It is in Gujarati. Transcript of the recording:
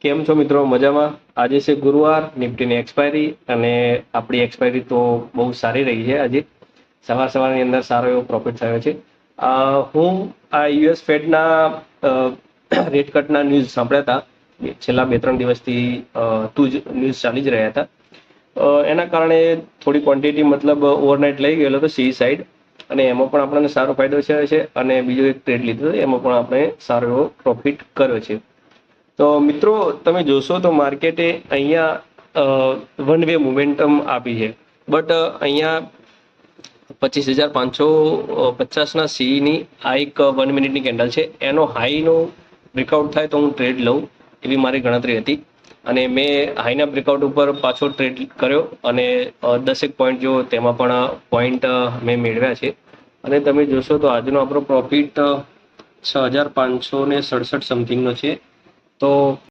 કેમ છો મિત્રો? મજામાં? આજે છે ગુરુવાર, નિફ્ટીની એક્સપાયરી અને આપણી એક્સપાયરી તો બહુ સારી રહી છે. આજે સવારની અંદર સારો એવો પ્રોફિટ થયો છે. હું આ યુએસ ફેડના રેટ કટના ન્યૂઝ સાંભળ્યા હતા. છેલ્લા 2-3 દિવસથી ન્યૂઝ ચાલી જ રહ્યા હતા. એના કારણે થોડી ક્વોન્ટિટી મતલબ ઓવરનાઇટ લઈ ગયેલો હતો સી સાઈડ, અને એમાં પણ આપણને સારો ફાયદો થયો છે. અને બીજો એક ટ્રેડ લીધો હતો, એમાં પણ આપણે સારો એવો પ્રોફિટ કર્યો છે. તો મિત્રો, તમે જોશો તો માર્કેટે અહીંયા વન વે મોમેન્ટમ આપી છે, બટ અહીંયા 25,550ના સીની આ એક 1 મિનિટની કેન્ડલ છે. એનો હાઈનો બ્રેકઆઉટ થાય તો હું ટ્રેડ લઉં એવી મારી ગણતરી હતી, અને મેં હાઈના બ્રેકઆઉટ ઉપર પાછો ટ્રેડ કર્યો અને 10 પોઈન્ટ જો તેમાં પણ પોઈન્ટ મેં મેળવ્યા છે. અને તમે જોશો તો આજનો આપણો પ્રોફિટ 6,567 સમથિંગનો છે. તો